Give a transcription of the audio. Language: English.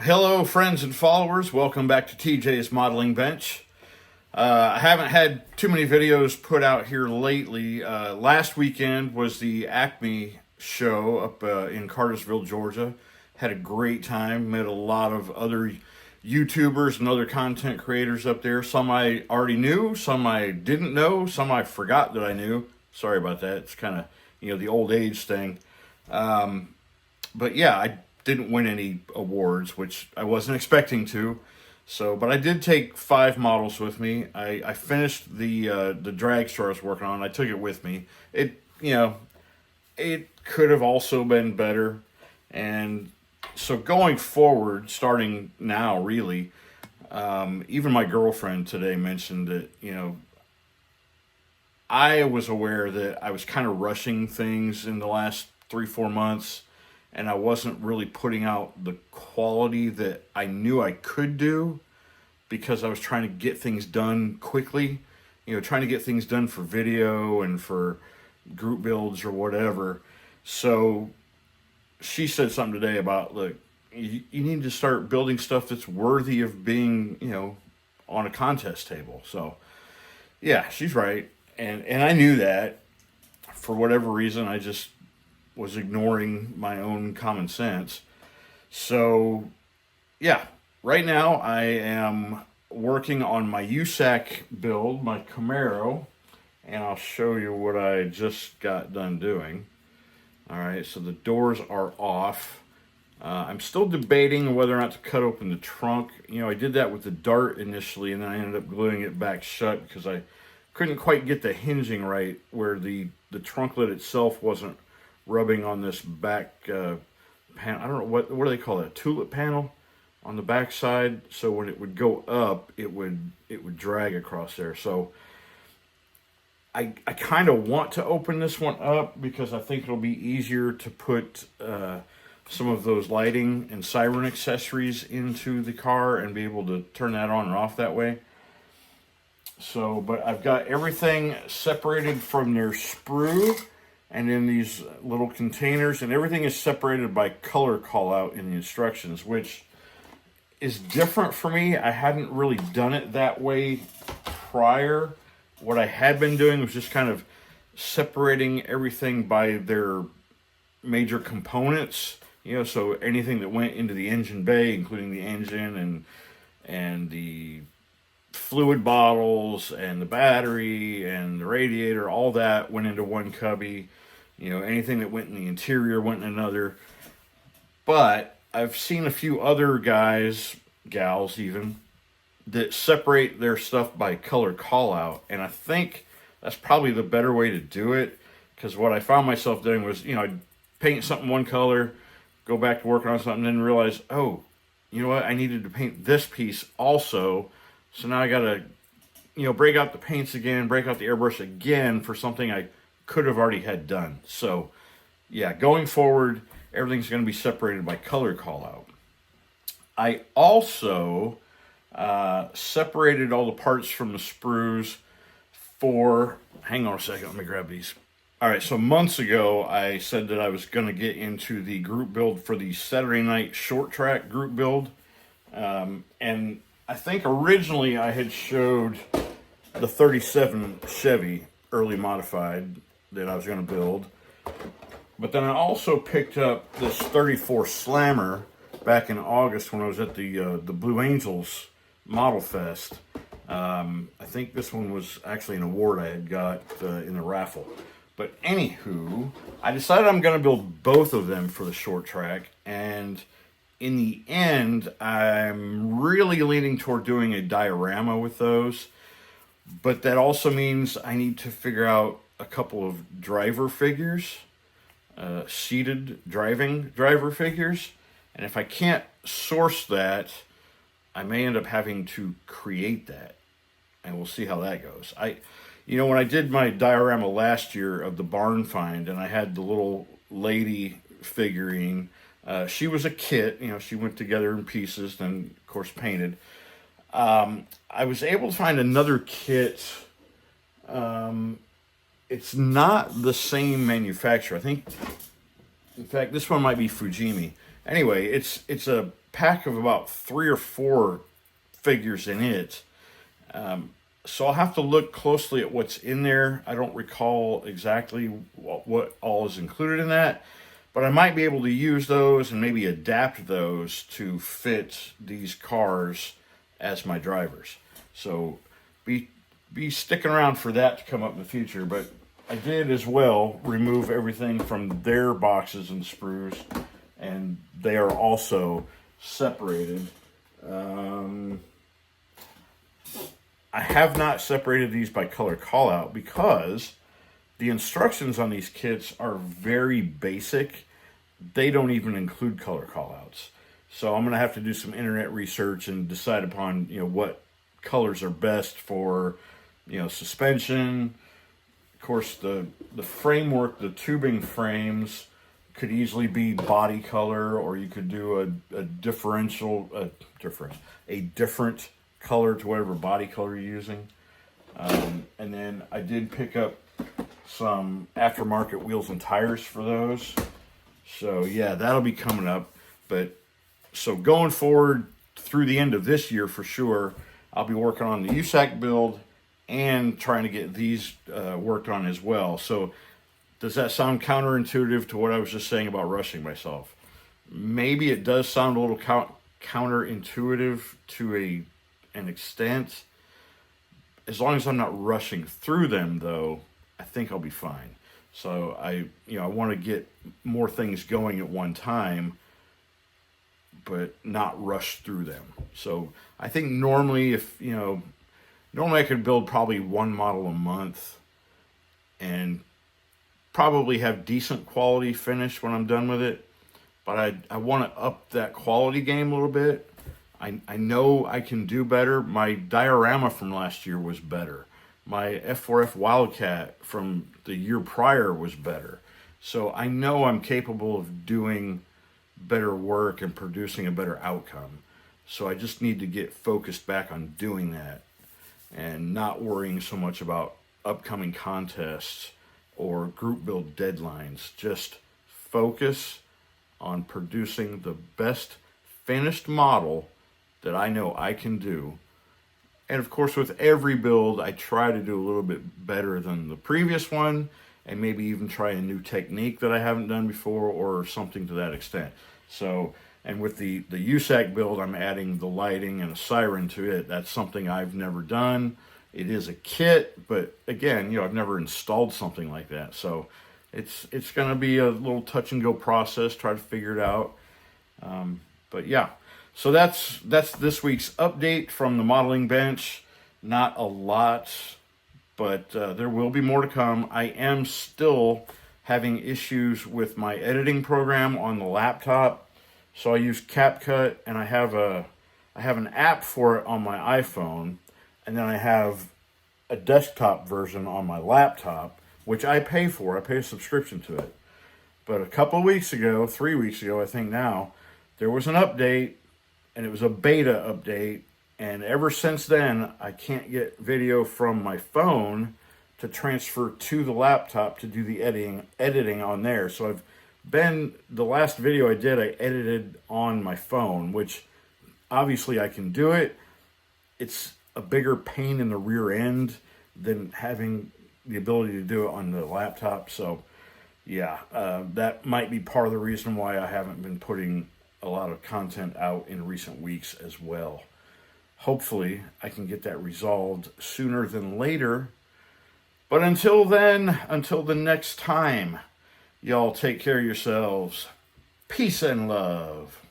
Hello, friends and followers. Welcome back to TJ's Modeling Bench. I haven't had too many videos put out here lately. Last weekend was the Acme show up in Cartersville, Georgia. Had a great time. Met a lot of other YouTubers and other content creators up there. Some I already knew, some I didn't know, some I forgot that I knew. Sorry about that. It's kind of, the old age thing. But yeah, I didn't win any awards, which I wasn't expecting to. So, but I did take 5 models with me. I finished the drag store I was working on. I took it with me. It could have also been better. And so going forward, starting now, really, even my girlfriend today mentioned that, I was aware that I was kind of rushing things in the last 3-4 months, and I wasn't really putting out the quality that I knew I could do because I was trying to get things done quickly, trying to get things done for video and for group builds or whatever. So she said something today about, look, you need to start building stuff that's worthy of being, on a contest table. So yeah, she's right. And I knew that. For whatever reason, I just was ignoring my own common sense. So, yeah, right now I am working on my USACC build, my Camaro, and I'll show you what I just got done doing. All right, so the doors are off. I'm still debating whether or not to cut open the trunk. I did that with the dart initially, and then I ended up gluing it back shut because I couldn't quite get the hinging right where the trunk lid itself wasn't rubbing on this back panel. I don't know, what do they call it? A tulip panel on the back side. So when it would go up, it would drag across there. So I kind of want to open this one up because I think it'll be easier to put some of those lighting and siren accessories into the car and be able to turn that on and off that way. So, but I've got everything separated from their sprue and in these little containers, and everything is separated by color call out in the instructions, which is different for me. I hadn't really done it that way prior. What I had been doing was just kind of separating everything by their major components, so anything that went into the engine bay, including the engine and the fluid bottles and the battery and the radiator, all that went into one cubby. Anything that went in the interior went in another. But I've seen a few other guys, gals even, that separate their stuff by color call out, and I think that's probably the better way to do it, because what I found myself doing was, I'd paint something one color, go back to working on something, and then realize, oh, you know what, I needed to paint this piece also. So now I gotta, break out the paints again, break out the airbrush again for something I could have already had done. So, yeah, going forward, everything's going to be separated by color call out. I also separated all the parts from the sprues for, hang on a second, let me grab these. All right, so months ago, I said that I was going to get into the group build for the Saturday night short track group build. And I think originally I had showed the 37 Chevy early modified that I was going to build. But then I also picked up this 34 Slammer back in August when I was at the Blue Angels Model Fest. I think this one was actually an award I had got in the raffle. But anywho, I decided I'm going to build both of them for the short track, and in the end, I'm really leaning toward doing a diorama with those, but that also means I need to figure out a couple of driver figures, seated driving driver figures, and if I can't source that, I may end up having to create that, and we'll see how that goes. When I did my diorama last year of the barn find, and I had the little lady figurine. She was a kit, she went together in pieces, then of course painted. I was able to find another kit. It's not the same manufacturer. I think, in fact, this one might be Fujimi. Anyway, it's a pack of about 3 or 4 figures in it. So I'll have to look closely at what's in there. I don't recall exactly what all is included in that, but I might be able to use those and maybe adapt those to fit these cars as my drivers. So be sticking around for that to come up in the future. But I did as well remove everything from their boxes and sprues, and they are also separated. I have not separated these by color callout because the instructions on these kits are very basic. They don't even include color callouts. So I'm going to have to do some internet research and decide upon, what colors are best for, suspension. Of course, the framework, the tubing frames could easily be body color, or you could do a different color to whatever body color you're using. And then I did pick up some aftermarket wheels and tires for those. So yeah, that'll be coming up. But so going forward through the end of this year for sure, I'll be working on the USACC build and trying to get these worked on as well. So does that sound counterintuitive to what I was just saying about rushing myself? Maybe it does sound a little counterintuitive to an extent. As long as I'm not rushing through them, though, I think I'll be fine. So I want to get more things going at one time, but not rush through them. So I think normally I could build probably one model a month and probably have decent quality finish when I'm done with it. But I want to up that quality game a little bit. I know I can do better. My diorama from last year was better. My F4F Wildcat from the year prior was better. So I know I'm capable of doing better work and producing a better outcome. So I just need to get focused back on doing that and not worrying so much about upcoming contests or group build deadlines. Just focus on producing the best finished model that I know I can do. And of course, with every build, I try to do a little bit better than the previous one, and maybe even try a new technique that I haven't done before or something to that extent. So, and with the USACC build, I'm adding the lighting and a siren to it. That's something I've never done. It is a kit, but again, I've never installed something like that. So it's going to be a little touch and go process, try to figure it out. But yeah. So that's this week's update from the modeling bench. Not a lot, but there will be more to come. I am still having issues with my editing program on the laptop. So I use CapCut, and I have an app for it on my iPhone, and then I have a desktop version on my laptop, which I pay for. I pay a subscription to it. But a couple of weeks ago, 3 weeks ago, I think now, there was an update. And it was a beta update, and ever since then, I can't get video from my phone to transfer to the laptop to do the editing on there. So the last video I did, I edited on my phone, which obviously I can do it. It's a bigger pain in the rear end than having the ability to do it on the laptop. So yeah, that might be part of the reason why I haven't been putting a lot of content out in recent weeks as well. Hopefully, I can get that resolved sooner than later. But until then, until the next time, y'all take care of yourselves. Peace and love.